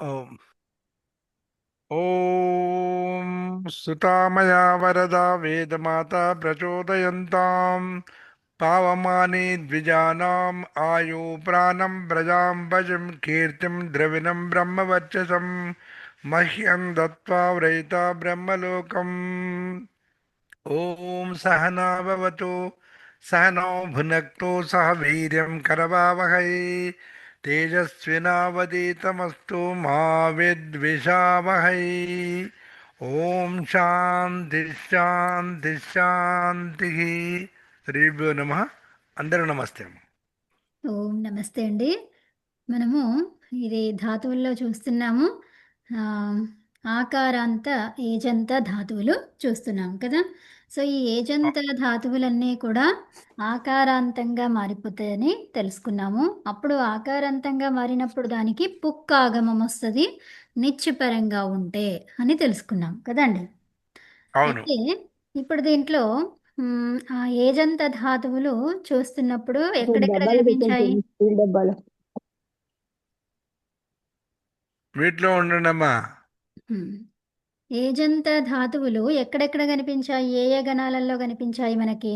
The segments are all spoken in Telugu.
ఓం ఓం సుతామయా వరదా వేదమాత ప్రచోదయంతాం పావమాని ద్విజానాం ఆయు ప్రాణం ప్రజాం భజం కీర్తిం ద్రవిణం బ్రహ్మవర్చసం మహ్యం దత్వా వ్రయిత బ్రహ్మలోకం. ఓం సహనా భవతు सहनौ भुनक्तु सह वीर्यं करवावहै तेजस्विनावधीतमस्तु मा विद्विषावहै. ఓం శాంతి శాంతి శాంతి. శ్రీభ్యో నమ. అందరూ నమస్తే. ఓం నమస్తే అండి. మనము ఇది ధాతువుల్లో చూస్తున్నాము. ఆ, ఆకారాంత ఏజంత ధాతువులు చూస్తున్నాము కదా. సో ఈ ఏజంత ధాతువులన్నీ కూడా ఆకారాంతంగా మారిపోతాయని తెలుసుకున్నాము. అప్పుడు ఆకారాంతంగా మారినప్పుడు దానికి పుక్కాగమం వస్తుంది, నిత్యపరంగా ఉంటే అని తెలుసుకున్నాం కదండి. అవును. అయితే ఇప్పుడు దీంట్లో ఆ ఏజంత ధాతువులు చూస్తున్నప్పుడు ఎక్కడెక్కడ కనిపించాయి? వీటిలో ఉండండమ్మా. హ్మ్. ఏజంత ధాతువులు ఎక్కడెక్కడ కనిపించాయి? ఏ ఏ గణాలలో కనిపించాయి మనకి?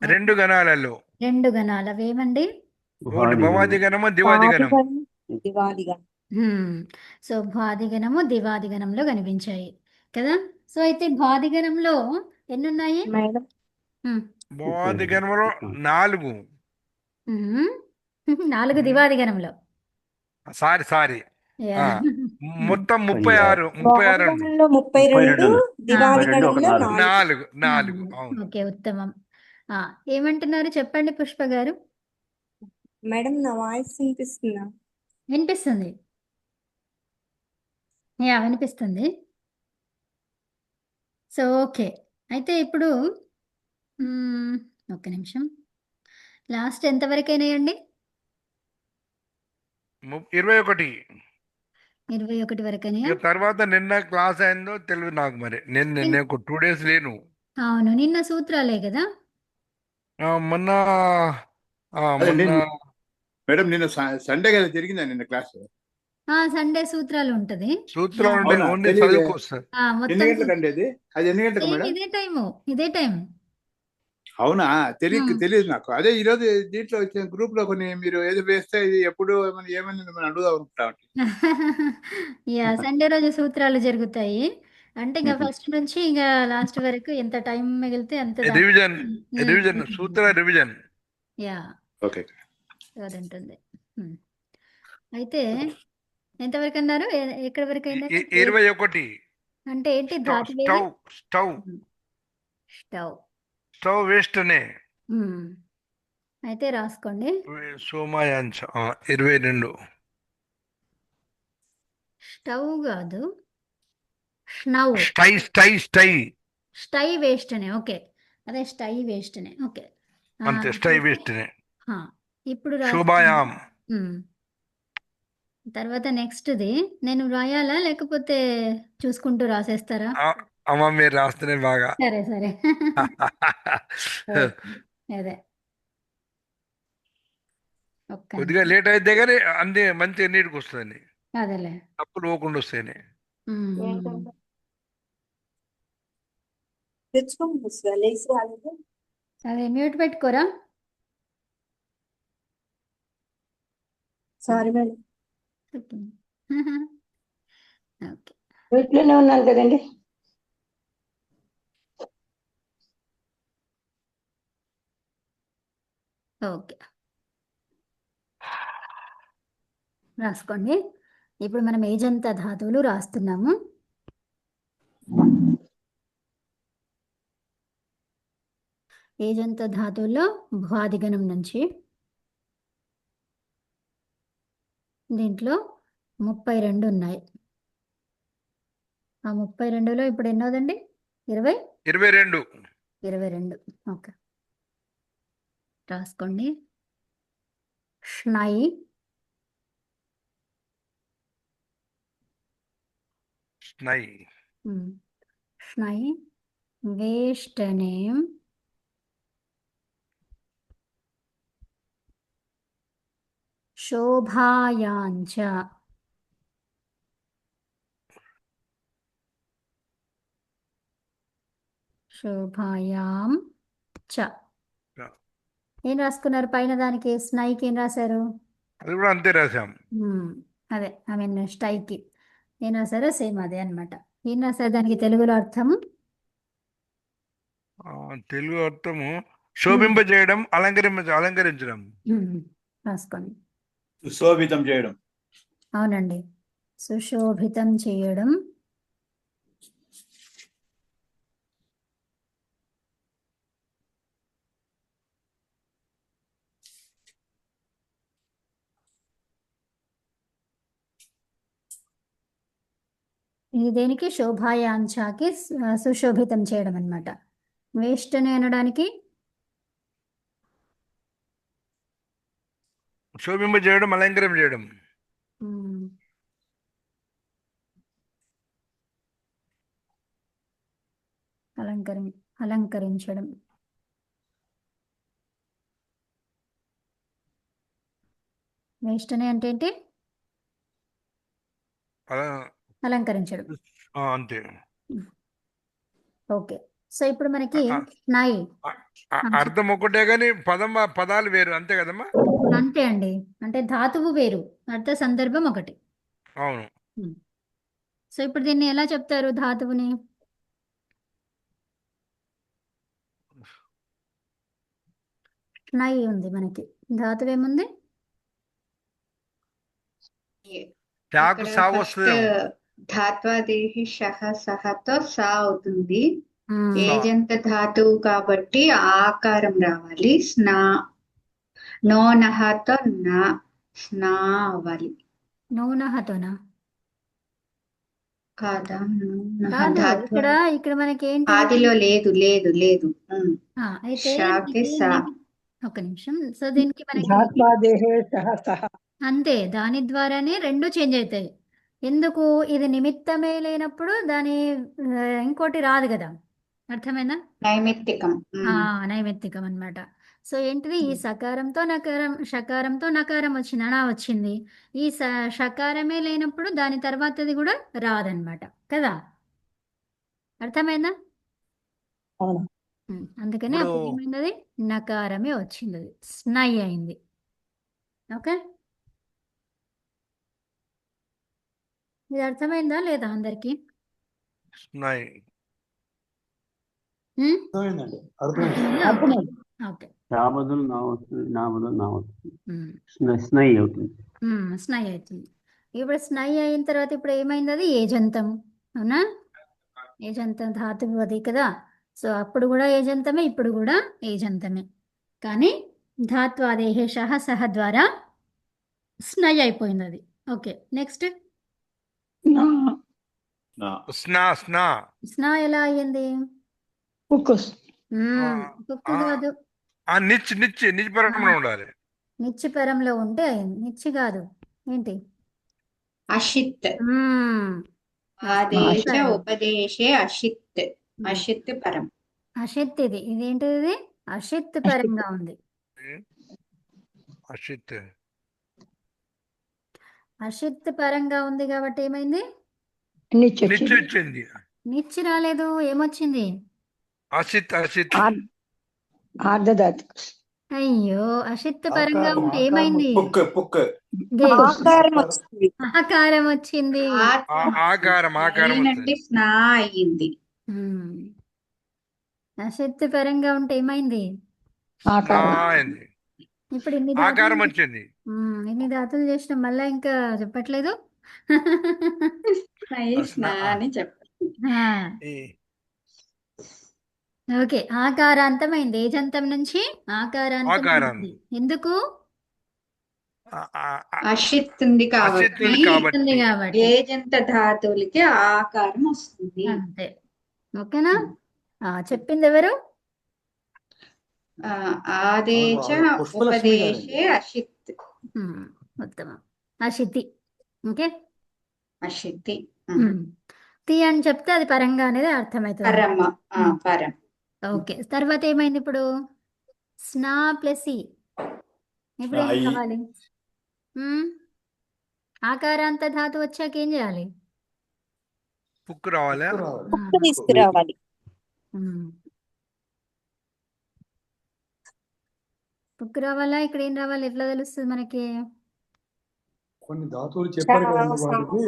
రెండు గణాలలో. రెండు గణాలు అవేమండి? ఒకటి భవాది గణము, దివాది గణం. హ్మ్. సో భాదిగణము దివాదిగణంలో కనిపించాయి కదా. సో అయితే భాదిగణంలో ఎన్ని ఉన్నాయి? మేడం హ్మ్. భవాది గణములో 4. హ్మ్. 4 దివాదిగణంలో. Sorry yeah. మొత్తం 36. 36 అండి. భాగంలో 32, దివాది గణంలో 4. 4. అవును. ఓకే, ఉత్తమం. ఏమంటున్నారు చెప్పండి పుష్ప గారు. మేడం నా వాయిస్ వినిపిస్తుందా? వినిపిస్తుంది. యా, వినిపిస్తుంది. సో ఓకే, అయితే ఇప్పుడు ఒక్క నిమిషం. లాస్ట్ ఎంతవరకు అయినాయండి? 21. 21 వరకు అయినాయా? ఇక తర్వాత నిన్న క్లాస్ అయిందో తెలియదు నాకు. మరి నేను ఒక 2 days లేను. అవును, నిన్న సూత్రాలే కదా. మొన్న అదే మొన్న మేడం నిన్న సండే కదా జరిగిందా నిన్న క్లాస్? సండే సూత్రాలు ఉంటది. సూత్రాలు ఉంటే అవునా? ఓన్లీ తెలీదే. చదువుకోస్తారు. ఎన్ని మొత్తం గంటలకు అండి అది? అది ఎన్ని గంటలకు మేడం? ఇదే టైం. అవునా? తెలియదు నాకు. అదే ఈ రోజు దీంట్లో వచ్చిన గ్రూప్ లో కొన్ని మీరు ఏదో వేస్తే ఇది ఎప్పుడు ఏమని మిమ్మల్ని అడుగుదాం అనుకుంటా. యా, సండే రోజు సూత్రాలు జరుగుతాయి. అంటే ఇంకా ఫస్ట్ నుంచి ఇంకా లాస్ట్ వరకు ఎంత టైం మిగిలితే అంత రివిజన్ సూత్ర రివిజన్. Yeah, okay. అది ఉంటుంది. అయితే ఎంతవరకు అన్నారు? ఎక్కడి వరకు అయిందండి? 21. అంటే ఏంటి ధాతు స్టవ్ స్టవ్ స్టవ్. స్టవ్ వేస్ట్నే. అయితే రాసుకోండి. సోమాయాంశ 22. స్టవ్ కాదు, స్నవ్. స్టై వేస్ట్ అనే. ఓకే, అదే స్టై వేస్ట్ అనే. ఓకే, అంతే, స్టై వేస్ట్నే. ఇప్పుడు శోభాయాం. తర్వాత నెక్స్ట్ది నేను రాయాలా లేకపోతే చూసుకుంటూ రాసేస్తారా? అమ్మ మీరు రాస్తేనే బాగా. సరే సరే. అదే కొద్దిగా లేట్ అయితే కానీ అన్ని మంచిగా నీట్గా వస్తుంది. అదేలే, తప్పులు పోకుండా వస్తాయి. అదే మ్యూట్ పెట్టుకోరా. సారీ మేడం, ఓకే, వీటిలోనే ఉన్నాను కదండి. ఓకే, రాసుకోండి. ఇప్పుడు మనం ఏజంత ధాతువులు రాస్తున్నాము. ఏజంత ధాతువుల్లో భ్వాదిగణం నుంచి దీంట్లో 32 ఉన్నాయి. ఆ 32లో ఇప్పుడు ఎన్నోదండి? 22. 22. ఓకే, రాసుకోండి. షనై, షనై వేష్టనేం, శోభాయాంచ. శోభాయాం చ. ఏం రాసుకున్నారు పైన దానికి? స్నైకి ఏం రాశారు? అది కూడా అంతే రాసాం. అదే ఐ మీన్ స్టైకి ఏం రాశారో సేమ్ అదే అన్నమాట. ఏం రాశారు దానికి తెలుగులో అర్థం? తెలుగు అర్థము శోభింపజేయడం, అలంకరించడం. రాసుకోండి. సుశోభితం చేయడం. అవునండి, సుశోభితం చేయడం. ఇది దేనికి? శోభాయాంఛాకి సుశోభితం చేయడం అన్నమాట. వేష్టని అనడానికి శోభింపజేయడం, అలంకరం చేయడం. అలంకరించడం. వేష్టని అంటే ఏంటి? అలంకరించడం. అంతే. ఓకే, సో ఇప్పుడు మనకి నాయి అర్థం ఒకటే గాని పదాలు వేరు, అంతే కదమ్మా? అంతే అండి, అంటే ధాతువు వేరు, అర్థ సందర్భం ఒకటి. అవును. సో ఇప్పుడు దీన్ని ఎలా చెప్తారు ధాతువుని? నాయి ఉంది మనకి, ధాతువు ఏముంది? చాకు ఇక్కడ సావు ఫస్ట్ వస్తుంది. ధాత్వాదేహి సహతో సా అవుతుంది. మ్మ్. ఏజంత ధాతువు కాబట్టి ఆకారం రావాలి. నో నహతో స్నా అవ్వాలి నౌనహతోనా? కాదా? నో నహ కాదు, ధాత్వ ఇక్కడ మనకి ఏంటి? ఆదిలో లేదు లేదు లేదు. అయితే షాకి మనకి సా. ఒక నిమిషం. సో దీనికి మనకి ధాత్వాదేహే సహ అంతే, దాని ద్వారానే రెండు చేంజ్ అవుతాయి. ఎందుకు? ఇది నిమిత్తమే లేనప్పుడు దాని ఇంకోటి రాదు కదా, అర్థమైందా? నైమిత్తికం. నైమిత్తికం అన్నమాట. సో ఏంటిది? ఈ సకారంతో నకారం, షకారంతో నకారం వచ్చింది, అనా వచ్చింది. ఈ షకారమే లేనప్పుడు దాని తర్వాతది కూడా రాదన్నమాట కదా, అర్థమైందా? అవును. అందుకని ఇప్పుడు అప్పుడు ఏమైంది? నకారమే వచ్చింది, అది స్నై అయింది. ఓకే, ఇది అర్థమైందా లేదా అందరికి? ఉన్నాయి. అర్థమైందండి, అర్థమైంది. అర్థమైంది. ఓకే, నా బదులు నా వస్తుంది, నా బదులు నా వస్తుంది, స్నై అవుతుంది. స్నై అవుతుంది. ఇప్పుడు స్నై అయిన తర్వాత ఇప్పుడు ఏమైంది? అది ఏజంతం, అవునా? ఏజంతం ధాతువు అది కదా. సో అప్పుడు కూడా ఏజంతమే, ఇప్పుడు కూడా ఏజంతమే, కానీ ధాత్వాదేహే సహ ద్వారా స్నై అయిపోయింది అది. ఓకే, నెక్స్ట్ స్నా స్నా స్నా ఎలా అయ్యింది? కుక్కుస్ కుక్కు కాదు, నిచ్చి పరంలో ఉండాలి. నిచ్చి పరంలో ఉంటే అయింది. నిచ్చి కాదు, ఏంటి? అషిత్. ఆదేశ ఉపదేశే అషిత్. అషిత్ పరం. అషిత్ ఇదేంటిది? ఇది అషిత్ పరంగా ఉంది. అషిత్ అషిత్ పరంగా ఉంది కాబట్టి ఏమైంది? నిచ్చి వచ్చింది. నిచ్చి రాలేదు, ఏమొచ్చింది? అషిత్ ఆర్ధధాతు. అయ్యో, అషిత్ పరంగా ఉంటే ఏమైంది? ఇదే, ఆకారం వచ్చింది. ఆకారం అయినట్టు స్నా అయ్యింది. అషిత్ పరంగా ఉంటే ఏమైంది? అయింది. ఇప్పుడు ఇన్ని ఆకారం ధాతులు వచ్చింది. ఇన్ని ధాతులు చేసినాం, మళ్ళా ఇంకా చెప్పట్లేదు. స్నా అని చెప్పాలి. ఓకే, ఆకారాంతమైంది. ఏజంతం నుంచి ఆకారాంతమైంది. ఎందుకు? అషిత్ ఉంది కాబట్టి ఉంది కాబట్టి ఏజంత ధాతువులకి ఆకారం వస్తుంది. అంతే. ఓకేనా? చెప్పింది ఎవరు? ఆదేశ ఉపదేశే అషిత్. ఉత్తమం, అషితి. ఓకే, అషితి. తి అని చెప్తే అది పరంగా అనేది అర్థమవుతుంది. పరం. ఓకే, తర్వాత ఏమైంది ఇప్పుడు? స్నా ప్లస్ ఈ. ఇప్పుడు ఏం కావాలి? ఆకారాంత ధాతు వచ్చాక ఏం చేయాలి? పుక్కు రావాలి. తీసుకురావాలి. పుక్కు రావాలా, ఇక్కడ ఏం రావాలి, ఎట్లా తెలుస్తుంది మనకి? కొన్ని ధాతువులు చెప్పారు కదండి, వాటికి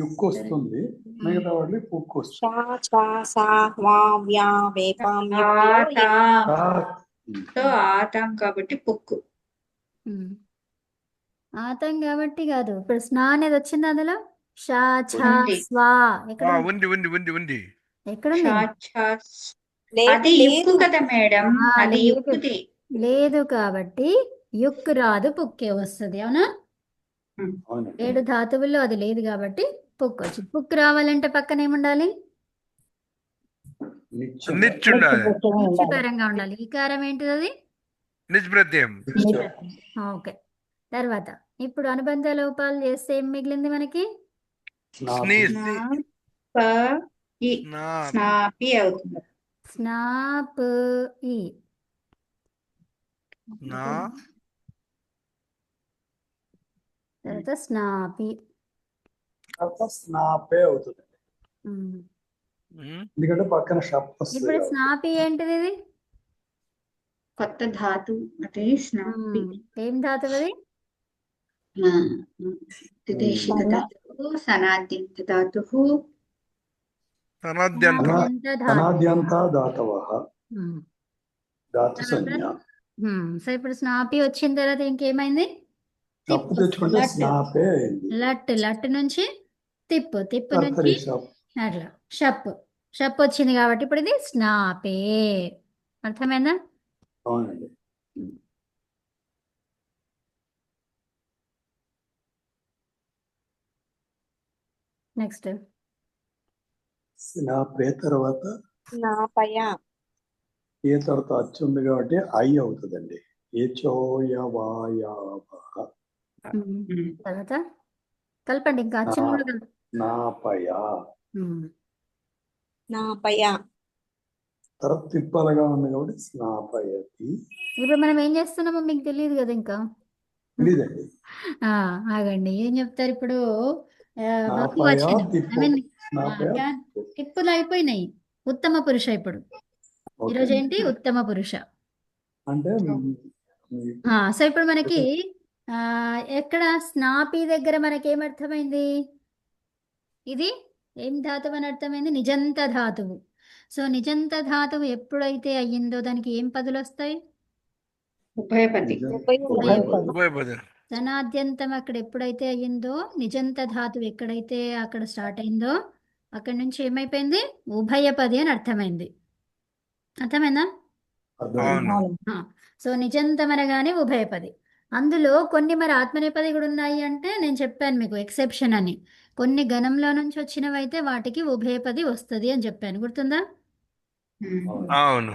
యుక్కు వస్తుంది, మిగతా వాటికి పుక్కు వస్తుంది. షా ఛా సా వా వ్యా వేపాం యుక్లో ఆ, ఆటాం కాబట్టి పుక్కు. ఉమ్. ఆతం కాబట్టి కాదు, ఇప్పుడు స్నా అనేది వచ్చింది అందులో. షా ఛా ఉంది. స్వా ఎక్కడ ఆ, ఉంది? ఉంది. ఎక్కడుంది? షా ఛా అది యుక్కు కదా మేడం, ఆ, అది లేదు. యుక్కుది. లేదు కాబట్టి యుక్ రాదు, పుక్కే వస్తుంది. అవునా? అవునండి. 7 ధాతువుల్లో అది లేదు కాబట్టి పుక్కు వచ్చింది. పుక్కు రావాలంటే పక్కన ఏముండాలి? నిత్యం నిచ్చుండాలి. నిత్యపరంగా ఉండాలి. ఈకారం ఏంటిది అది? నిష్ప్రత్యయం. ఓకే. తర్వాత ఇప్పుడు అనుబంధ లోపాలు చేస్తే ఏం మిగిలింది మనకి? స్నీ స్నా ప ఇ నా స్నాపి అవుతుంది. స్నాప్ ఈ. నా తర్వాత స్నాపి. స్నాపే అవుతుంది, ఉమ్. ఉమ్, ఎందుకంటే పక్కన షప్ వస్తుంది ఇప్పుడు కాబట్టి. స్నాపి ఏంటిది ఇది? కొత్త ధాతు అది స్నాపి. ఏం ధాతువు అది? విదేశిక ధాతువు, సనాద్యంత ధాతువు. సనాద్యంత. సనాద్యంత ధాతువు. అనాద్యంత ధాతవః ఉమ్. ధాతు సంజ్ఞ. సో ఇప్పుడు స్నాపి వచ్చిన తర్వాత ఇంకేమైంది? షప్ తెచ్చుకుంటే లట్. స్నాపే అయింది. లట్ నుంచి తిప్పు నుంచి కర్తరి షప్. అట్లా షప్ వచ్చింది కాబట్టి ఇప్పుడు ఇది స్నాపే. అర్థమైందా? అవునండి. నెక్స్ట్ స్నాపే తర్వాత స్నాపయ. ఏ తర్వాత అచ్చు ఉంది కాబట్టి ఐ అవుతుందండి. ఏచోయవాయావః తర్వాత కలపండి, ఇంకా అచ్చిన కూడా కలపండి. నాపయ ఉమ్. స్నాపయ. తర్వాత తిప్పలుగా ఉంది కాబట్టి స్నాపయతి. ఇప్పుడు మనం ఏం చేస్తున్నామో మీకు తెలియదు కదా ఇంకా. తెలీదండి. ఆగండి, ఏం చెప్తారు ఇప్పుడు? నాపయ బహువచనం. తిప్పు. I mean, నాపయ తిప్పులు అయిపోయినాయి. ఉత్తమ పురుష ఇప్పుడు. ఓకే. ఈరోజు ఏంటి? ఉత్తమ పురుష. అంటే సో ఇప్పుడు మనకి ఎక్కడ స్నాపి దగ్గర మనకి ఏమర్థమైంది? ఇది ఏం ధాతువు అని అర్థమైంది? నిజంత ధాతువు. సో నిజంత ధాతువు ఎప్పుడైతే అయ్యిందో దానికి ఏం పదులు వస్తాయి? ఉభయపది. ఉభయపద. ధనాద్యంతం అక్కడ ఎప్పుడైతే అయ్యిందో, నిజంత ధాతువు ఎక్కడైతే అక్కడ స్టార్ట్ అయిందో అక్కడి నుంచి ఏమైపోయింది? ఉభయపది అని అర్థమైంది. అర్థమైందా? అవును. సో నిజంతం అనగానే ఉభయపది. అందులో కొన్ని మరి ఆత్మనేపది కూడా ఉన్నాయి అంటే నేను చెప్పాను మీకు ఎక్సెప్షన్ అని. కొన్ని గణంలో నుంచి వచ్చినవైతే వాటికి ఉభయపది వస్తుంది అని చెప్పాను, గుర్తుందా? అవును.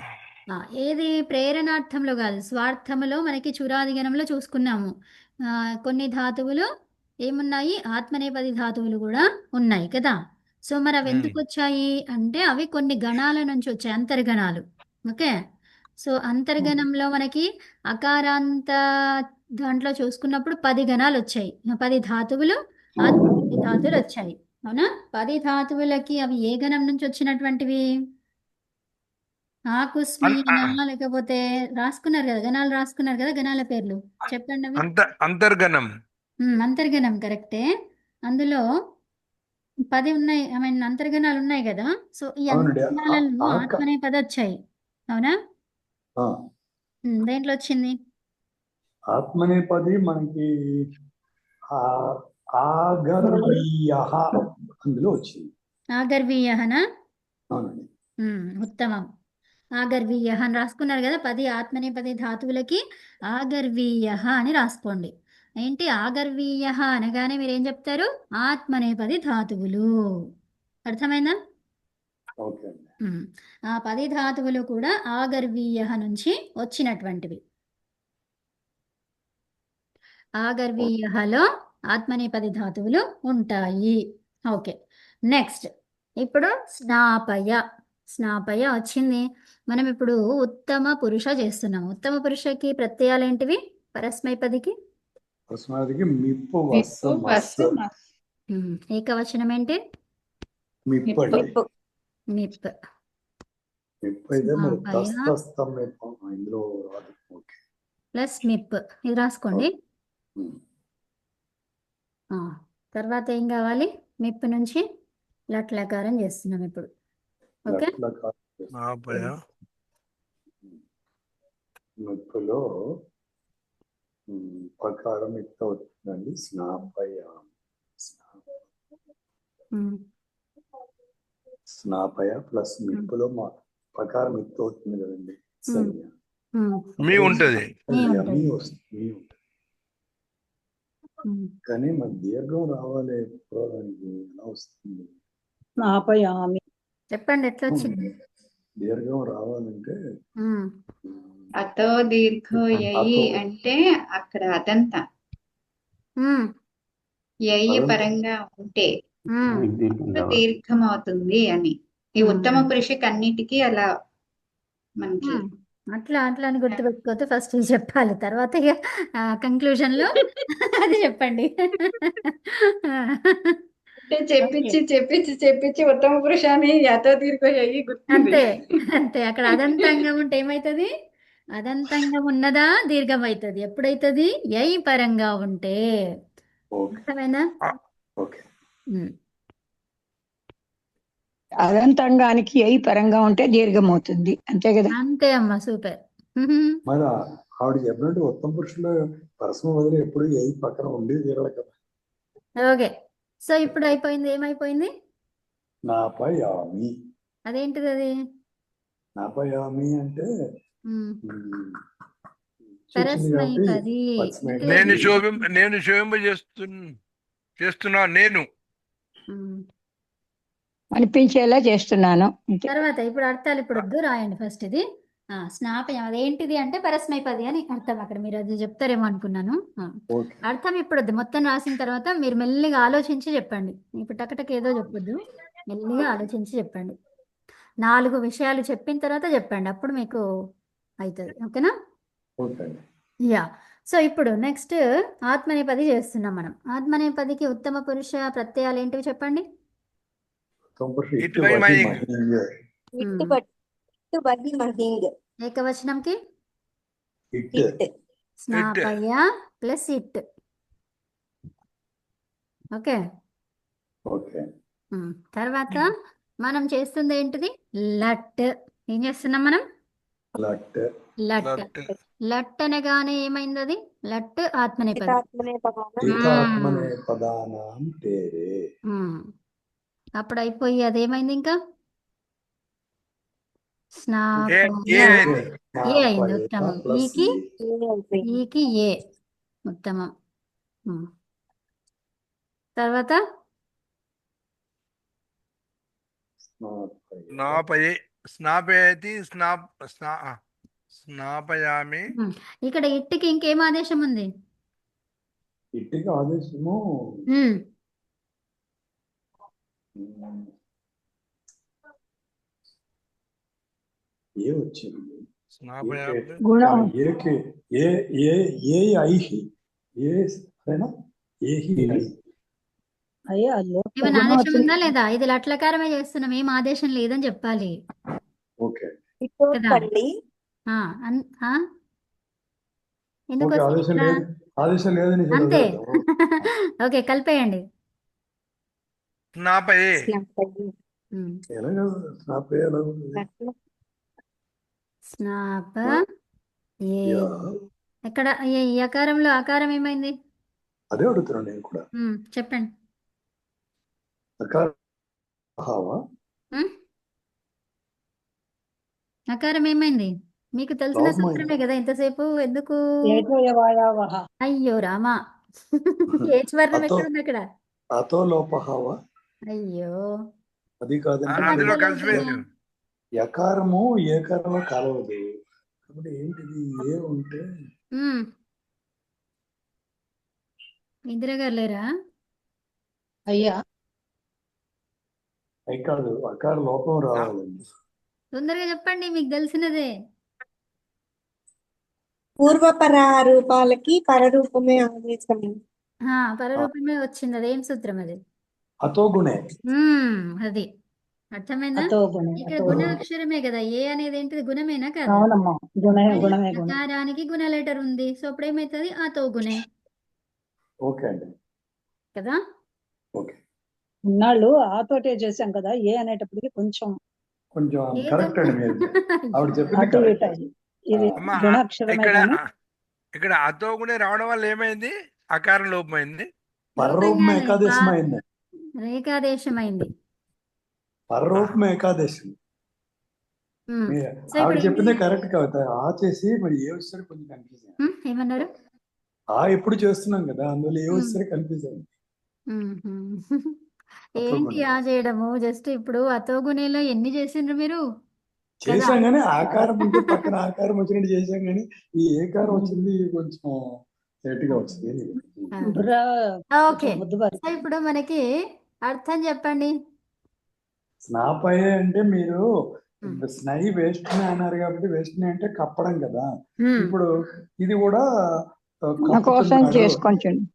ఏది ప్రేరణార్థంలో కాదు, స్వార్థములో మనకి చురాది గణంలో చూసుకున్నాము. కొన్ని ధాతువులు ఏమున్నాయి? ఆత్మనేపది ధాతువులు కూడా ఉన్నాయి కదా. సో మరి అవి ఎందుకు వచ్చాయి అంటే అవి కొన్ని గణాల నుంచి వచ్చాయి, అంతర్గణాలు. ఓకే. సో అంతర్గణంలో మనకి అకారాంత దాంట్లో చూసుకున్నప్పుడు 10 గణాలు వచ్చాయి, 10 ధాతువులు, ఆత్మనేపది ధాతువులు వచ్చాయి. అవునా? 10 ధాతువులకి అవి ఏ గణం నుంచి వచ్చినటువంటివి? ఆకుస్మిన, లేకపోతే రాసుకున్నారు కదా, గణాలు రాసుకున్నారు కదా, గణాల పేర్లు చెప్పండి అవి. అంతర్గణం. అంతర్గణం కరెక్టే. అందులో 10 ఉన్నాయి, ఐ మీన్ అంతర్గణాలు ఉన్నాయి కదా. సో ఈ అవునండి. అంతర్గణాలలో ఆత్మనేపది వచ్చాయి. అవునా? దేంట్లో వచ్చింది? ఆత్మనేపది మనకి ఆగర్వీయః అందులో వచ్చింది. ఆగర్వీయహనా? అవునండి. ఉత్తమం. ఆగర్వీయ అని రాసుకున్నారు కదా. 10 ఆత్మనేపది ధాతువులకి ఆగర్వీయ అని రాసుకోండి. ఏంటి ఆగర్వీయ అనగానే మీరు ఏం చెప్తారు? ఆత్మనేపది ధాతువులు. అర్థమైందా? ఓకే. ఆ 10 ధాతువులు కూడా ఆగర్వీయ నుంచి వచ్చినటువంటివి. ఆగర్వీయలో ఆత్మనేపది ధాతువులు ఉంటాయి. ఓకే. నెక్స్ట్ ఇప్పుడు స్నాపయ వచ్చింది. మనం ఇప్పుడు ఉత్తమ పురుష చేస్తున్నాం. ఉత్తమ పురుషకి ప్రత్యయాలు ఏంటివి? పరస్మైపదికి పరస్మైపదికి మిప్పు వస్సు మస్సు. ఏకవచనం ఏంటి? మిప్పండి. మిప్. మిప్పు అయితే మరి తస్తస్తం ఇందులో రాదు. ఓకే. ప్లస్ మిప్ ఇది రాసుకోండి. ఉమ్. ఆ, తర్వాత ఏం కావాలి? మిప్ నుంచి లట్లకారం చేస్తున్నాం ఇప్పుడు. ఓకే, లట్లకారం నాపయ నొప్పులో ప్రకారం ఎంత అవుతుందండి? స్నాపయ ప్లస్ మిప్పులో మా ప్రకారం ఎంత అవుతుంది కదండి? సంజ్ఞ మీ ఉంటది. మీ సంజ్ఞ ఉంటుంది. మీ వస్తుంది. కానీ మాకు దీర్ఘం రావాలి ఎప్పుడోదానికి ఎలా వస్తుంది? స్నాపయామి. చెప్పండి ఎట్లా వచ్చింది? దీర్ఘం రావాలంటే ఉమ్, అతో దీర్ఘో యయి అతో. అంటే అక్కడ అదంత ఉమ్, యయి అదంత. పరంగా ఉంటే ఉమ్, దీర్ఘం రావాలి. దీర్ఘం అవుతుంది అని. ఈ ఉత్తమ పురుషకి అన్నిటికీ అలా మనకి ఉమ్. అట్లా అట్లా అని గుర్తుపెట్టుకోతే ఫస్ట్ ఇది చెప్పాలి, తర్వాత ఇక కంక్లూజన్ లో అది చెప్పండి. అంటే చెప్పించి ఉత్తమ పురుషాన్ని అతో దీర్ఘో యయి గుర్తుంది. అంతే అంతే. అక్కడ అదంతంగా ఉంటే ఏమైతుంది? అదంతంగా ఉన్నదా దీర్ఘం అవుతుంది. ఎప్పుడైతుంది? యై పరంగా ఉంటే. ఓకే అర్థమైందా? ఓకే. ఉమ్. అదంతంగానికి అయి పరంగా ఉంటే దీర్ఘం అవుతుంది, అంతే కదా? అంతే అమ్మా, సూపర్. మరి ఆవిడ చెప్పినట్టు ఉత్తమ పురుషులు పరస్మ వదిలి ఎప్పుడు ఏ పక్కన ఉండి తీరాలి కదా. ఓకే, సో ఇప్పుడు అయిపోయింది. ఏమైపోయింది? నాపయామి. అదేంటిది అది? నాపయామి అంటే ఉమ్. చూసింది కాబట్టి పరస్మైపది. పరస్మైపది. నేను శోభింప చేస్తున్నా నేను. ఉమ్. అనిపించేలా చేస్తున్నాను, అంతే. తర్వాత ఇప్పుడు అర్థాలు ఇప్పుడు వద్దు, రాయండి ఫస్ట్ ఇది. స్నాపయం అదేంటిది అంటే పరస్మైపది అని అర్థం. అక్కడ మీరు అది చెప్తారేమో అనుకున్నాను. ఓకే అర్థం ఇప్పుడు వద్దు, మొత్తం రాసిన తర్వాత మీరు మెల్లిగా ఆలోచించి చెప్పండి. ఇప్పుడు టకటక ఏదో చెప్పొద్దు, మెల్లిగా ఆలోచించి చెప్పండి. 4 విషయాలు చెప్పిన తర్వాత చెప్పండి, అప్పుడు మీకు అవుతుంది. ఓకేనా? ఓకే. యా. సో ఇప్పుడు నెక్స్ట్ ఆత్మనేపది చేస్తున్నాం మనం. ఆత్మనేపదికి ఉత్తమ పురుష ప్రత్యయాలు ఏంటివి చెప్పండి? ఉత్తమ పురుషుడు ఇట్ ఇట్టు బై వది మై మహీంగ. ఏకవచనంకి ఇట్ స్నాపయ ప్లస్ ఇట్. ఓకే. ఓకే. తర్వాత మనం చేస్తుంది ఏంటిది? లట్. ఏం చేస్తున్నాం మనం? లట్ లట్. లట్ లట్ అనగానే ఏమైంది? అది లట్ ఆత్మనేపది. ఏకాత్మనే పదానాం తేరే. అప్పుడు అయిపోయి అదేమైంది? ఇంకా ఏ స్నాపయ అయింది. ఏ అయింది. ఉత్తమం. ప్లస్ ఈకి ఏ ఉత్తమం. తర్వాత స్నాపయతి స్నాపయామి. ఇక్కడ ఇట్టుకి ఇంకేం ఆదేశం ఉంది? ఇట్టికి ఆదేశము ఏ వచ్చింది? స్నాపయామి గుణం. ఏకి ఏ ఏ ఏ ఐహి ఏ సరేనా? ఏహి ఐ. అయ్యా అయ్యో, ఏమైనా ఆదేశం ఉందా లేదా? ఇది లట్లకారమే చేస్తున్నాం, ఏం ఆదేశం లేదని చెప్పాలి ఓకే కదా? ఎందుకు ఓకే. వస్తుంది ఆదేశం ఇక్కడ? లేదు, ఆదేశం లేదని ఇక్కడ అంతే. వదిలేద్దాం. ఓకే, కలిపేయండి. స్నాపయే ఎలాగ స్నాపే ఎలా ఉంది? స్నాప ఏ. యా. ఎక్కడ ఈ అకారంలో ఆకారం ఏమైంది? అదే అడుగుతున్నాను నేను కూడా. చెప్పండి. అకార భావ అకారం ఏమైంది? మీకు తెలిసిన లోపమైంది. సూత్రమే కదా ఇంతసేపు, ఎందుకు? ఏకోయవాయావహ. అయ్యో రామా, ఏ స్వర్ణం అతో ఎక్కడ ఉంది అక్కడ? అతో లోపహావ అయ్యో, అది కాదండి. అందులో మధ్యలో కలిసిపోయింది. ఉంటుంది. యకారము ఏకారంలో కలవదు కాబట్టి ఏంటిది? ఏ ఉంటే ఇందిరా గారు లేరా? అయ్యా, అయి కాదు, అకార లోపం రావాలండి. తొందరగా చెప్పండి, మీకు తెలిసినదే. పూర్వపర రూపాలకి పరరూపమే ఆదేశం. పరరూపమే వచ్చింది. అదేం సూత్రం అది? అతో గుణే. అది అర్థమైందా? అతో గుణే ఇక్కడ అతో గుణ గుణే. అక్షరమే కదా, ఏ అనేది ఏంటిది గుణమేనా కాదా? అవునమ్మా, గుణమే మరి గుణమే గుణం. అకారానికి గుణ లెటర్ ఉంది, సో అప్పుడు ఏమవుతుంది? ఆతో గుణే ఓకే అండి. కదా. ఓకే. ఇన్నాళ్ళు ఆతోటే చేశాం కదా, ఏ అనేటప్పటికి కొంచెం కొంచెం ఏదో కరెక్ట్ అండి మీరు. ఆవిడ చెప్పింది అటు ఇటు కరెక్ట్. అయ్యి. ఇది అమ్మా గుణాక్షరమే ఇక్కడ కానీ ఇక్కడ అతోగునే రావడం వల్ల ఏమైంది? అకారం లోపమైంది. పరరూపం లోకంగానే ఏకాదశం అయింది. రేఖాదేశమైంది. పరరూపం ఏకాదశం. ఉమ్. మీరు సో ఆవిడ ఇప్పుడు చెప్పిందే ఏంటి? కరెక్ట్ కవిత. ఆ చేసి మరి ఏ వచ్చారు కొంచెం కన్ఫ్యూజ్ అయింది. ఏమన్నారు? ఆ ఎప్పుడు చేస్తున్నాం కదా, అందువల్ల ఏ ఉమ్. వచ్చారు కన్ఫ్యూజ్ అయింది. మ్మ్. అతో ఏంటి గుణే ఆ చేయడము? జస్ట్ ఇప్పుడు అతోగుణేలో ఎన్ని చేసిండ్రు మీరు కదా. చేశాం కానీ ఆకారం ఉంటే పక్కన ఆకారం వచ్చినట్టు చేశాం కానీ ఈ ఏకారం వచ్చింది కొంచెం లేట్గా వచ్చింది. ఆ. బుర్ర ఓకే. కొంచెం ముద్దుబారి. సో ఇప్పుడు మనకి అర్థం చెప్పండి. స్నాపయ అంటే మీరు ఉమ్. స్నై వేస్ట్ అన్నారు కాబట్టి వేస్ట్ అంటే కప్పడం కదా. ఉమ్. ఇప్పుడు ఇది కూడా నా కోసం కప్పుతున్నాడు. చేసుకొంచండి.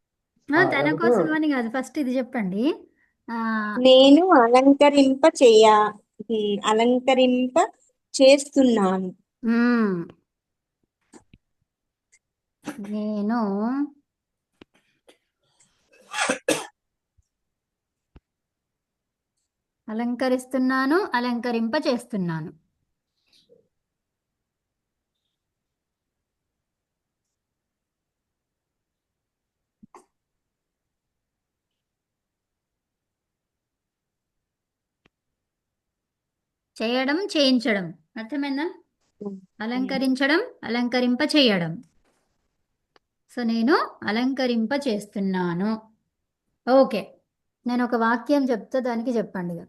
తన లేకపోతే కోసం అని కాదు, ఫస్ట్ ఇది చెప్పండి. ఆ నేను అలంకరింప చేస్తున్నాను. ఉమ్. నేను అలంకరిస్తున్నాను, అలంకరింప చేస్తున్నాను. చేయడం, చేయించడం. అర్థమైందా? అలంకరించడం, అలంకరింప చేయడం. సో నేను అలంకరింప చేస్తున్నాను. ఓకే, నేను ఒక వాక్యం చెప్తా, దానికి చెప్పండి ఇక.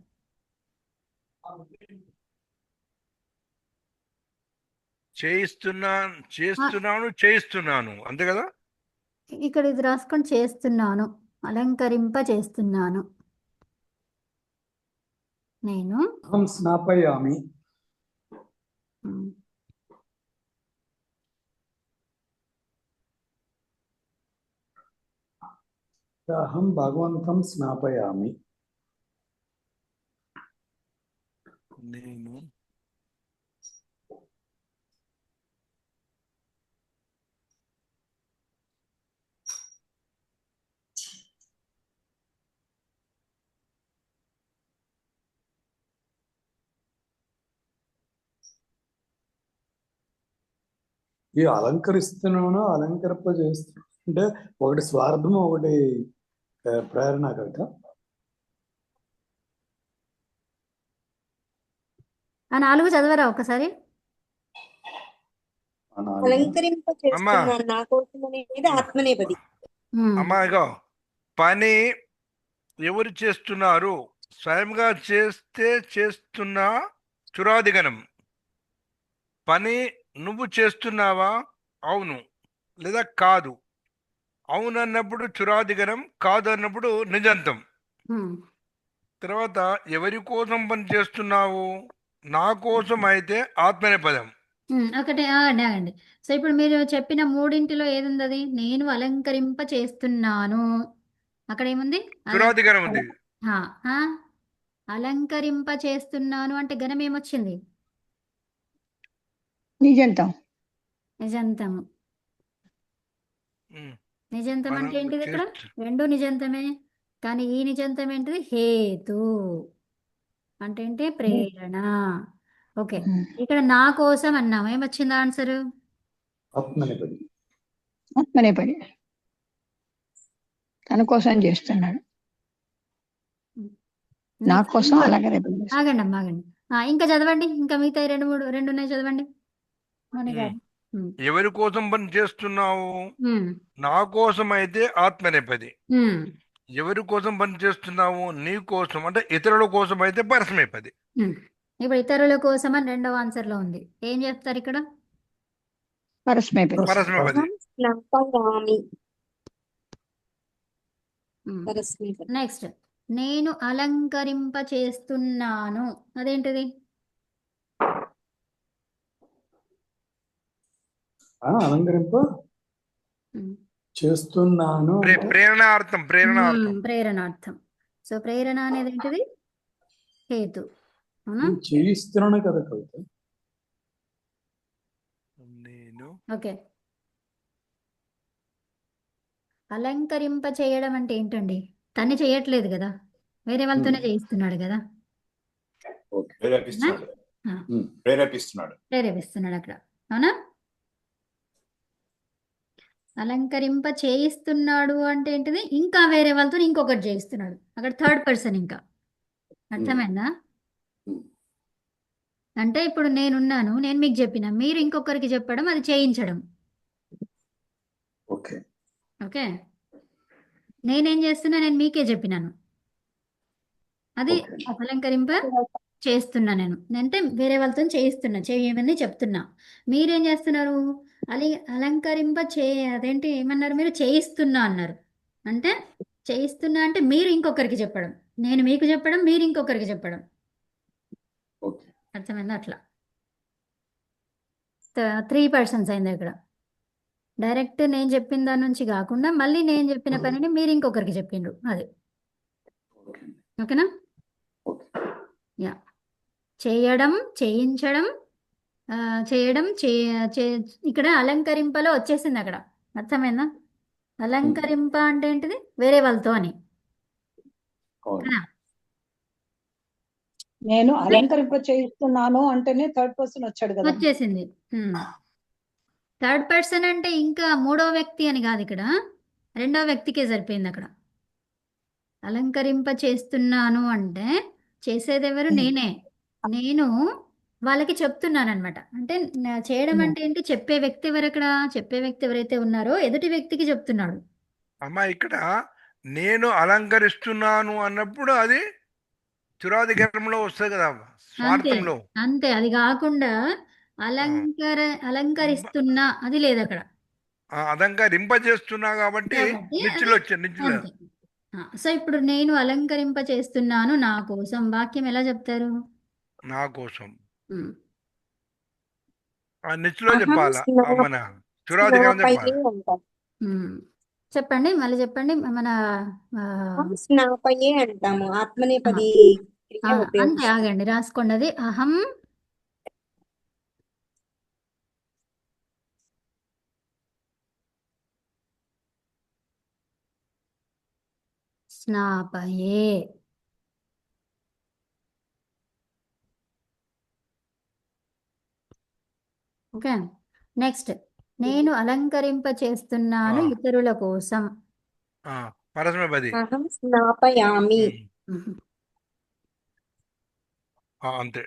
చేయిస్తున్నాను అంతే కదా. ఇక్కడ ఇది రాసుకొని చేస్తున్నాను, అలంకరింప చేస్తున్నాను. నేను అహం స్నాపయామి. ఉమ్, అహం భగవంతం స్నాపయామి. నేను ఈ అలంకరిస్తున్నాను అలంకరింప చేస్తున్నాను అంటే ఒకటి స్వార్థం ఒకటి ప్రేరణ కవిత. ఆ 4 చదవరా ఒకసారి? అలంకరింప అమ్మా చేస్తున్నాను నా కోసం అనేది ఆత్మనేపది. అమ్మా ఇగో పని ఎవరు చేస్తున్నారు? స్వయంగా చేస్తే చేస్తున్నా చురాదిగణం. పని నువ్వు చేస్తున్నావా? అవును లేదా కాదు. అవును అన్నప్పుడు చురాదిగణం, కాదు అన్నప్పుడు నిజంతం. తర్వాత ఎవరి కోసం పని చేస్తున్నావు? నా కోసం అయితే ఆత్మనేపదం. ఒకటే ఆగండి. సో ఇప్పుడు మీరు చెప్పిన మూడింటిలో ఏది ఉంది? అది నేను అలంకరింప చేస్తున్నాను. అక్కడ ఏముంది? చురాదిగణం ఉంది. ఆ, ఆ, అలంకరింప చేస్తున్నాను అంటే గణం ఏమొచ్చింది? నిజంతం. నిజంతము. ఉమ్. నిజంతం అంటే మనం ఏంటిది? ఇక్కడ చేస్తు- రెండు నిజంతమే, కానీ ఈ నిజంతం ఏంటిది? హేతు అంటే ఏంటి? ప్రేరణ. ఓకే, ఇక్కడ నా కోసం అన్నాము, ఏమొచ్చింది ఆన్సర్? ఆత్మనేపది. ఆత్మనే పని తన కోసం చేస్తున్నాడు, నా కోసం అలాగే రేపు చేస్తాడు. ఆగండి అమ్మా, ఆగండి. ఇంకా చదవండి, ఇంకా మిగతా రెండు ఉన్నాయి చదవండి. మౌని గారు. ఎవరి కోసం పని చేస్తున్నావు? నా కోసం అయితే ఆత్మనేపది. ఎవరి కోసం పని చేస్తున్నావు? నీ కోసం అంటే ఇతరుల కోసం అయితే పరస్మైపది. ఇప్పుడు ఇతరుల కోసం అని రెండవ ఆన్సర్ లో ఉంది. ఏం చెప్తారు ఇక్కడ? పరస్మైపది. పరస్మైపది. స్నాపయామి. పరస్మైపది. నెక్స్ట్, నేను అలంకరింప చేస్తున్నాను. అదేంటిది? అలంకరింప చేస్తున్నాను. ప్రేరణార్థం. ప్రేరణార్థం. సో ప్రేరణ అనేది ఏంటిది? హేతు. అవునా? నేను చేయిస్తున్నాను కదా కవిత. నేను ఓకే. అలంకరింప చేయడం అంటే ఏంటండి? తను చేయట్లేదు కదా, వేరే వాళ్ళతోనే చేయిస్తున్నాడు కదా. ఓకే. ప్రేరేపిస్తున్నాడు. ఆ, ప్రేరేపిస్తున్నాడు. ప్రేరేపిస్తున్నాడు అక్కడ. అవునా? అలంకరింప చేయిస్తున్నాడు అంటే ఏంటిది? ఇంకా వేరే వాళ్ళతో ఇంకొకటి చేయిస్తున్నాడు, అక్కడ థర్డ్ పర్సన్. ఇంకా అర్థమైందా? అంటే ఇప్పుడు నేనున్నాను, నేను మీకు చెప్పిన, మీరు ఇంకొకరికి చెప్పడం, అది చేయించడం. ఓకే. ఓకే. నేనేం చేస్తున్నా, నేను మీకే చెప్పినాను, అది ఓకే. అలంకరింప చేస్తున్నా. నేను అంటే వేరే వాళ్ళతో చేయిస్తున్నా, చేయమని చెప్తున్నా. మీరేం చేస్తున్నారు? అలంకరింప అదేంటి ఏమన్నారు మీరు? చేయిస్తున్నా అన్నారు. అంటే చేయిస్తున్నా అంటే మీరు ఇంకొకరికి చెప్పడం, నేను మీకు చెప్పడం, మీరు ఇంకొకరికి చెప్పడం. ఓకే. అర్థమైందా? అట్లా 3 పర్సన్స్ అయింది ఇక్కడ. డైరెక్ట్ నేను చెప్పిన దాని నుంచి కాకుండా మళ్ళీ నేను చెప్పిన పనిని మీరు ఇంకొకరికి చెప్పిండ్రు. అది ఓకే. ఓకేనా? ఓకే. యా. చేయడం, చేయించడం, చేయడం, ఇక్కడ అలంకరింపలో వచ్చేసింది అక్కడ. అర్థమైందా? అలంకరింప అంటే ఏంటిది? వేరే వాళ్ళతో అని అవును. కదా. నేను అలంకరింప చేయిస్తున్నాను అంటేనే థర్డ్ పర్సన్ వచ్చాడు కదా. వచ్చేసింది. థర్డ్ పర్సన్ అంటే ఇంకా మూడో వ్యక్తి అని కాదు ఇక్కడ, రెండో వ్యక్తికే సరిపోయింది అక్కడ. అలంకరింప చేస్తున్నాను అంటే చేసేది ఎవరు? నేనే. నేను వాళ్ళకి చెప్తున్నాను అనమాట. అంటే చేయడం అంటే ఏంటి? చెప్పే వ్యక్తి ఎవరు? అక్కడ చెప్పే వ్యక్తి ఎవరైతే ఉన్నారో ఎదుటి వ్యక్తికి చెప్తున్నాడు. అమ్మా ఇక్కడ నేను అలంకరిస్తున్నాను అన్నప్పుడు అది చురాధికారంలో వస్తుంది కదా, అంతే స్వార్థంలో. అంతే. అది కాకుండా ఆ, అలంకరిస్తున్నా అది లేదు అక్కడ. అలంకరింప చేస్తున్నా కాబట్టి కాబట్టి నిచ్చులు అది వచ్చాయి, నిచ్చులు. అంతే. సో ఇప్పుడు నేను అలంకరింప చేస్తున్నాను నా కోసం, వాక్యం ఎలా చెప్తారు? నా కోసం ఉమ్. ఆ నిచ్చులో అహం చెప్పాలా, మన చురాధికారం స్నాపయే చెప్పాలి. అంటాం. ఉమ్. చెప్పండి, మళ్ళీ చెప్పండి. మన ఆ, అహం స్నాపయే అంటాము. ఆత్మనేపది క్రియ అంతే. ఉపయోగిస్తాం. ఆగండి, రాసుకోండి. అది అహం స్నాపయే. ఓకే. నెక్స్ట్, నేను అలంకరింప చేస్తున్నాను ఆ, ఇతరుల కోసం. పరస్మైపది. అహం స్నాపయామి. ఉహు. అంతే.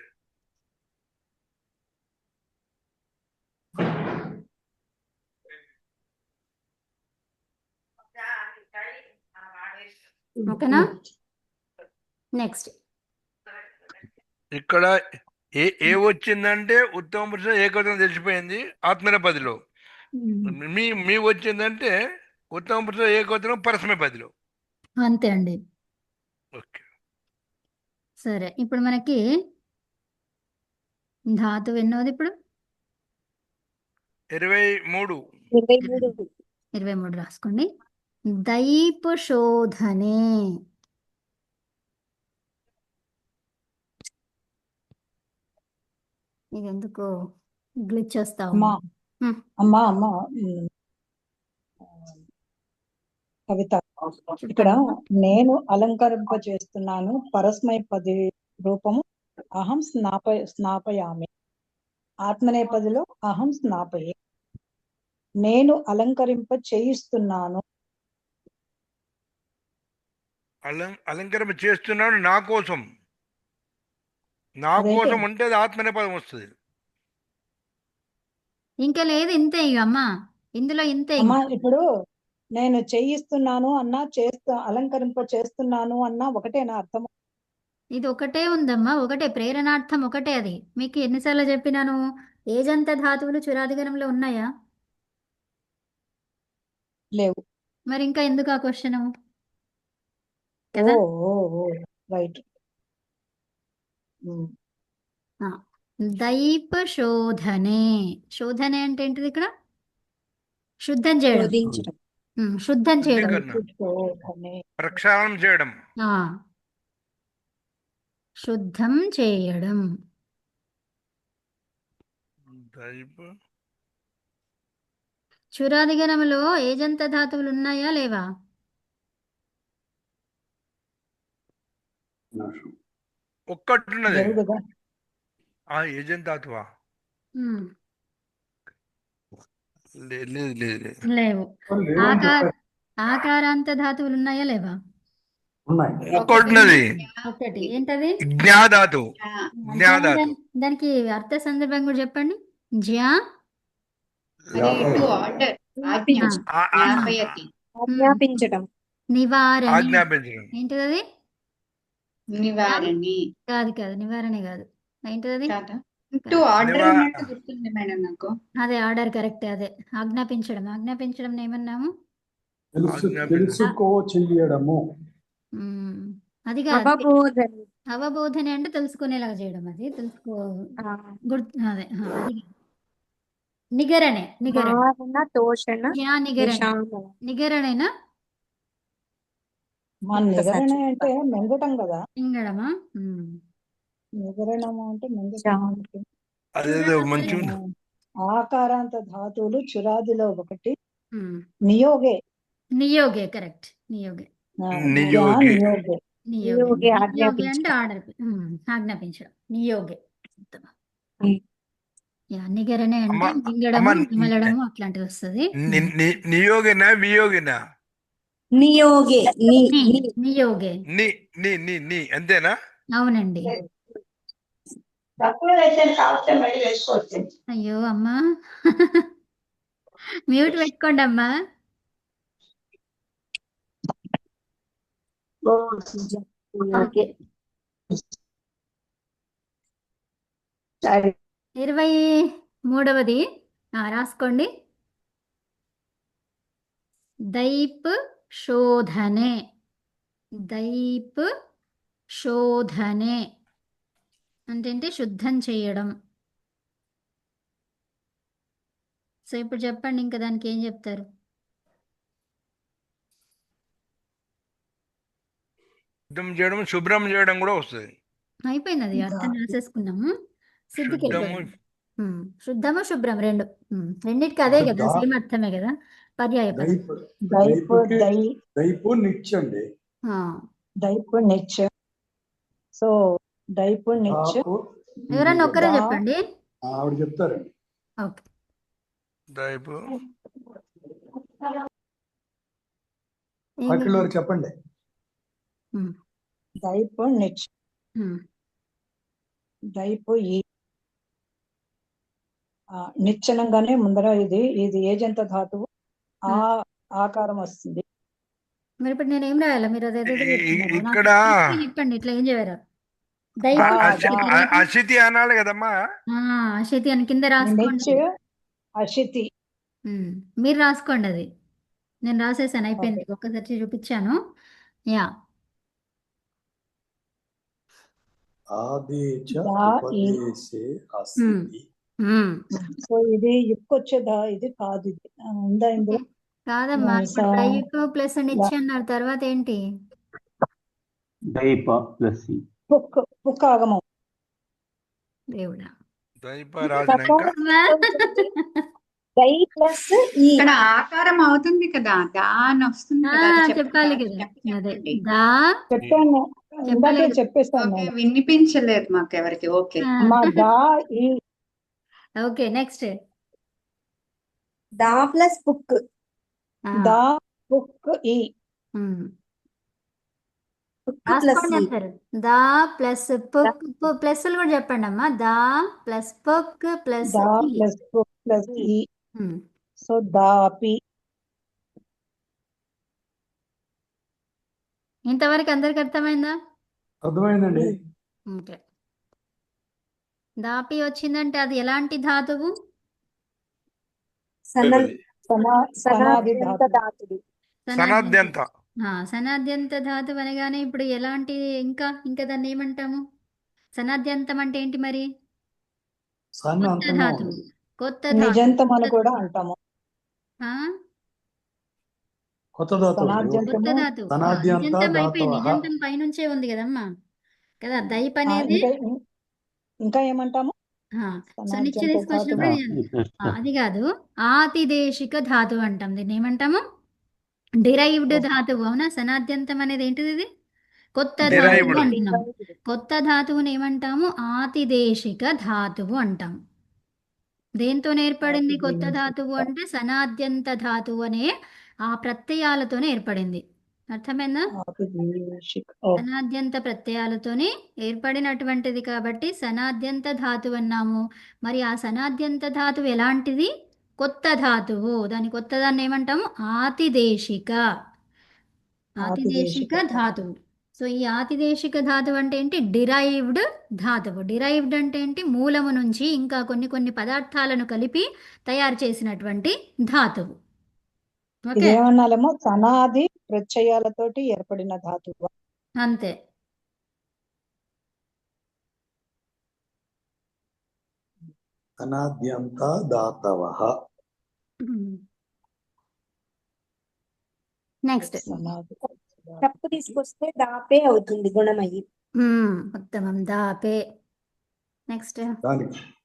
ఓకేనా? నెక్స్ట్ ఇక్కడ ఏ వచ్చిందంటే ఉత్తమ పురుషుడు ఏకవచనం తెలిసిపోయింది ఆత్మనేపదిలో. మీ వచ్చిందంటే ఉత్తమ పురుషుడు ఏకవచనం పరస్మైపదిలో. అంతే అండి. ఓకే. సరే, ఇప్పుడు మనకి ధాతువు ఎన్నోది ఇప్పుడు? 23. 23. 23 రాసుకోండి. దైపు శోధనే. ఇది ఎందుకు గ్లిచ్ వస్తావు? అమ్మా అమ్మా అమ్మా కవిత, ఇక్కడ నేను అలంకరింప చేస్తున్నాను పరస్మైపది రూపము అహం స్నాపయామి. ఆత్మనేపదిలో అహం స్నాపయే. నేను అలంకరింప చేయిస్తున్నాను. అలంకరణ చేస్తున్నాడు నా కోసం. నా అదేంటి? కోసం ఉంటే అది ఆత్మనేపదం వస్తుంది. ఇంకా లేదు, ఇంతే ఇక అమ్మా, ఇందులో ఇంతే. అమ్మా ఇప్పుడు నేను చేయిస్తున్నాను అన్నా అలంకరింప చేస్తున్నాను అన్నా ఒకటేనా అర్థం? ఇది ఒకటే ఉందమ్మా, ఒకటే ప్రేరణార్థం, ఒకటే. అది మీకు ఎన్నిసార్లు చెప్పినాను? ఏజంత ధాతువులు చురాధికరణంలో ఉన్నాయా? లేవు. మరి ఇంకా ఎందుకు ఆ క్వశ్చన్ ఓ కదా? ఓ రైట్. దైప శోధనే. శోధనే అంటే ఏంటిది? ఇక్కడ శుద్ధం చేయడం. శోధించడం. శుద్ధం చేయడం. శుద్ధీకరణ, ప్రక్షాళన చేయడం. శుద్ధం చేయడం. దైప చురాదిగణములో ఏజంత ధాతువులు ఉన్నాయా లేవా? ఒక్కటున్నది. జరుగుదా ఆ ఏజెంట్ ధాతువా? ఉమ్, లేదు లేదు లేదు లేదు. లేవు. లేవని ఆకార చెప్పారు. ఆకారాంత ధాతువులు ఉన్నాయా లేవా? ఉన్నాయి. ఒక్కటున్నది. ఒకటి ఏంటది? జ్ఞాధాతు. ఆ, జ్ఞాధాతు. దానికి అర్థ సందర్భం కూడా చెప్పండి. జ్ఞా అది టు ఆర్డర్, ఆజ్ఞ, ఆ, ఆ, జ్ఞాపయతి, ఆజ్ఞాపించటం. నివారణి. ఆజ్ఞాపించడం. ఏంటిది అది? నివారణి కాదు కాదు, నివారణ కాదు. ఏంటిది అది? కాదా? టు ఆర్డర్ నివా- ఉన్నట్టు గుర్తుంది మేడం నాకు. అదే ఆర్డర్ కరెక్ట్. అదే ఆజ్ఞాపించడం. ఆజ్ఞాపించడం ఏమన్నాము? తెలుసుకో చెయ్యడము. ఉమ్, అది కాదు. అవబోధన. అవబోధన అంటే తెలుసుకునేలాగా చేయడం. అది తెలుసుకో అదే అది నిగరణే. నిగరణ. మారణ తోషణ నిగరణ. నిశామన. నిగరణేనా? మా నిగరణ అంటే మెంగటం కదా. ఇంగడమా? నిగరణము అంటే మెంగటం. అదేదో మంచిగా ఆకారాంత ధాతువులు చురాదిలో ఒకటి. నియోగే. నియోగే కరెక్ట్. నియోగే. నియోగే. నియోగే. నియోగే నియోగే అంటే ఆజ్ఞాపించడం. ఆర్డర్ ఆజ్ఞాపించడం. నియోగే. ఉమ్. యా, నిగరణే అంటే అమ్మ, మింగడము, అమ్మ, నిమలడము అట్లాంటిది వస్తుంది. నియోగినా వియోగినా? నియోగే. నియోగే. ని ని ని ని అంతేనా? అవునండి. అయ్యో అమ్మా, మ్యూట్ పెట్టుకోండి అమ్మా. ఓకే. 23వది రాసుకోండి. దైప్ శోధనే. దైప్ శోధనే అంటే శుద్ధం చేయడం. సో ఇప్పుడు చెప్పండి, ఇంకా దానికి ఏం చెప్తారు? శుద్ధం చేయడం, శుభ్రం చేయడం కూడా వస్తుంది. అయిపోయింది. అది అర్థం రాసేసుకున్నాము. సిద్ధికి శుద్ధము వెళ్ళిపోయింది. శుద్ధము శుభ్రం రెండు. రెండింటికి అదే కదా, సేమ్ అర్థమే కదా, పర్యాయ పదం. దైపు నిచ్చండి. దైపు నిచ్చ. సో దైపు నిచ్చ. ఎవరన్నా ఒక్కరే చెప్పండి. ఆవిడ చెప్తారండి. ఓకే. దైపు వాటిలో చెప్పండి. దైపు నిచ్చ. దైపు ఈ నిశ్చనంగానే ముందర ఇది ఏజంత ధాతువు ఆ ఆకారం వస్తుంది. మరి ఇప్పుడు నేను ఏం రాయాలా? మీరు అదేదో ఇక్కడ చెప్పండి, ఇట్లా ఏం చేయరు. అశితి అనాలి కదమ్మా. అశితి అని కింద రాసుకోండి. అశితి మీరు రాసుకోండి. అది నేను రాసేసాను, అయిపోయింది. ఒక్కసారి చూపించాను. యా. సో ఇది యుక్కొచ్చేదా? ఇది కాదు. ఇది ఉందా ఇందులో? కాదమ్మా. ఇప్పుడు దైపు ప్లస్ నిచ్చి అన్నారు, తర్వాత ఏంటి? దైప ప్లస్ పుక్క ఆగమం. దేవుడా. దైప రాసిన దై ప్లస్ ఈ. ఇక్కడ ఆకారం అవుతుంది కదా, దా అని వస్తుంది కదా, అది చెప్పాలి చెప్పండి. కదా. అదే దా చెప్పాను, ఇందాకే చెప్పేస్తాను ఓకే, నేను. వినిపించలేదు మాకు ఎవరికి. ఓకే, మా దా ఈ. Okay, next. దా ప్లస్ పుక్. దా పుక్ ఈ. దా ప్లస్ పుక్. ప్లస్ కూడా చెప్పండి అమ్మా. దా ప్లస్ పుక్ ప్లస్ దా ప్లస్ పుక్ ప్లస్ ఈ. సో దాపి. ఇంతవరకు అందరికి అర్థమైందా? అర్థమైందండి. ఓకే. దాపి వచ్చిందంటే అది ఎలాంటి ధాతువు? సనాద్యంత ధాతువు. సనాద్యంత. సనాద్యంత ధాతువు అనగానే ఇప్పుడు ఎలాంటి, ఇంకా దాన్ని ఏమంటాము? సనాద్యంతం అంటే ఏంటి మరి? కొత్త ధాతువు. కొత్త నిజంతం అని కూడా అంటాము. కొత్త ధాతువు. కొత్త ధాతువు. నిజంతం అయిపోయింది. నిజంతం పైనుంచే ఉంది కదమ్మా. కదా. దైప్ ఆ, అనేది ఇంకా ఏమంటాము? సో నిత్య తీసుకొచ్చినప్పుడు అది కాదు, ఆతిదేశిక ధాతువు అంటాం. దీన్ని ఏమంటాము? డిరైవ్డ్ ధాతువు. అవునా? సనాద్యంతం అనేది ఏంటిది? ఇది కొత్త ధాతువు అంటున్నాం. కొత్త ధాతువుని ఏమంటాము? ఆతిదేశిక ధాతువు అంటాం. దేంతో ఏర్పడింది కొత్త ధాతువు అంటే సనాద్యంత ధాతువు అనే ఆ ప్రత్యయాలతోనే ఏర్పడింది. అర్థమైందా? సనాద్యంత ప్రత్యయాలతోనే ఏర్పడినటువంటిది కాబట్టి సనాద్యంత ధాతువు అన్నాము. మరి ఆ సనాద్యంత ధాతువు ఎలాంటిది? కొత్త ధాతువు. దాని కొత్తదాన్ని ఏమంటాము? ఆతిదేశిక. ఆతిదేశిక ధాతువు. సో ఈ ఆతిదేశిక ధాతువు అంటే ఏంటి? డిరైవ్డ్ ధాతువు. డిరైవ్డ్ అంటే ఏంటి? మూలము నుంచి ఇంకా కొన్ని పదార్థాలను కలిపి తయారు చేసినటువంటి ధాతువు. ఓకే, ఇదేమన్నాలేమో సనాది ప్రత్యయాలతోటి ఏర్పడిన ధాతువు. అంతే. అనాద్యంత దాతవః. నెక్స్ట్ తప్పు తీసుకొస్తే దాపే అవుతుంది గుణమయ్యి. ఉత్తమం. దాపే. నెక్స్ట్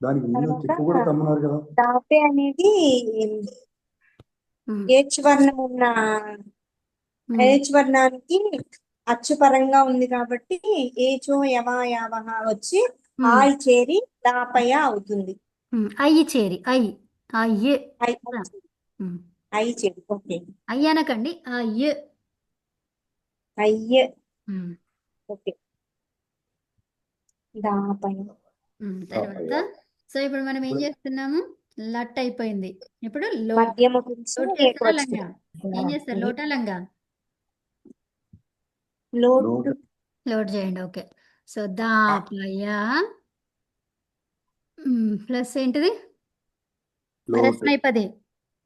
దానికి ముందు తిప్పు కూడా తమ్మన్నారు కదా. దాపే అనేది ఏచ్ వర్ణం ఉన్న ఏచ్ వర్ణానికి అచ్చుపరంగా ఉంది కాబట్టి ఏచో యవా యావహ వచ్చి ఆయ్ చేరి దాపయ అవుతుంది. అయ్యి చేరి అయ్యి అయ్యి ఐ చేరి. ఓకే, అయ్యి అనకండి, అయ్యి. అయ్యే. ఓకే, దాపయ. తర్వాత సో ఇప్పుడు మనం ఏం చేస్తున్నాము? లట్ అయిపోయింది. ఇప్పుడు మధ్యమ పురుషు లంగా ఏం చేస్తారు? లోటా లంగా లోడ్ చేయండి. ఓకే, సో దాపయ ప్లస్ ఏంటిది? పరస్మైపదే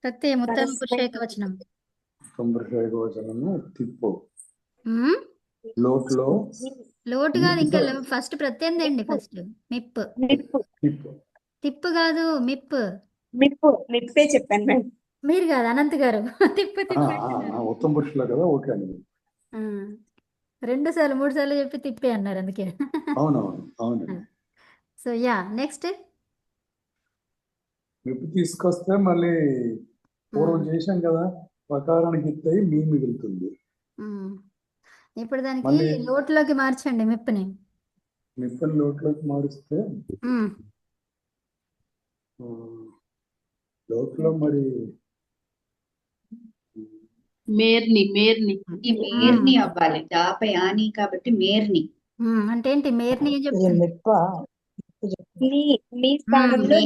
ప్రత్యయం ఉత్తమ పురుష ఏకవచనం. తిప్పు లోట్లో లోటు కాదు, ఇంకా ఫస్ట్ ప్రత్యయం తేండి. ఫస్ట్ మిప్. తిప్పు కాదు, మిప్. మిప్పే చెప్పాను మేడం. మీరు కాదు, అనంత్ గారు. తిప్పు ఉత్తమ పురుషులు కదా. ఓకే అండి. 2 సార్లు 3 సార్లు చెప్పి తిప్పే అన్నారు, అందుకే. అవును. సో యా, నెక్స్ట్ మెప్పు తీసుకొస్తే మళ్ళీ పూర్వం చేశాం కదా, ప్రకారానికి ఇస్తాయి మీ మిగులుతుంది. ఇప్పుడు దానికి లోటులోకి మార్చండి మిప్పుని. మిప్పని లోట్లోకి మారుస్తే లోట్లో మరి మేర్ని అవ్వాలి. దాపయాని కాబట్టి మేర్ని అంటే ఏంటి? మేర్ని చెప్తుంది. మీ స్థానంలో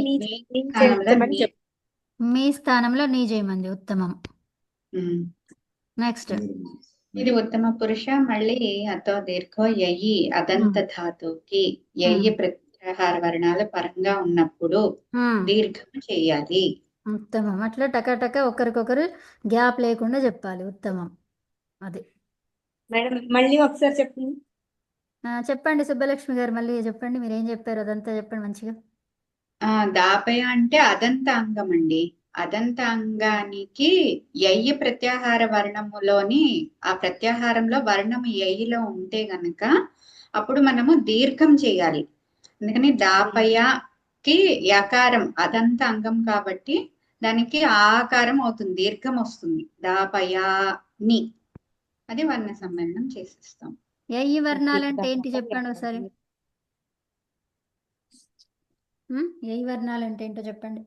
మీ స్థానంలో నీ చేయమంది. ఉత్తమం. నెక్స్ట్ ఇది ఉత్తమ పురుష. మళ్ళీ అతో దీర్ఘో యయి అదంత ధాతువుకి యయి ప్రత్యాహార వర్ణాల పరంగా ఉన్నప్పుడు దీర్ఘం చేయాలి. ఉత్తమం. అట్లా టకాటక ఒకరికొకరు గ్యాప్ లేకుండా చెప్పాలి. ఉత్తమం. అది మేడం మళ్ళీ ఒకసారి చెప్పండి. చెప్పండి సుబ్బలక్ష్మి గారు, మళ్ళీ చెప్పండి. మీరు ఏం చెప్పారు అదంతా చెప్పండి మంచిగా. దాపయ అంటే అదంత అంగం అండి. అదంత అంగానికి యయ్య ప్రత్యాహార వర్ణములోని ఆ ప్రత్యాహారంలో వర్ణము యయ్యిలో ఉంటే గనక అప్పుడు మనము దీర్ఘం చేయాలి. అందుకని దాపయకి యకారం అదంత అంగం కాబట్టి దానికి ఆకారం అవుతుంది, దీర్ఘం వస్తుంది. దాపయాని అది వర్ణ సమ్మేళనం చేసేస్తాం. యయ్యి వర్ణాలంటే ఏంటి చెప్పండి ఒకసారి. యయ్యి వర్ణాలంటే ఏంటో చెప్పండి.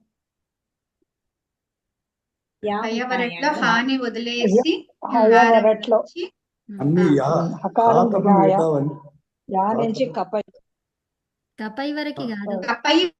హయవరట్లో హాని వదిలేసి అన్ని నుంచి కపై కపై వరకు కాదు, కపై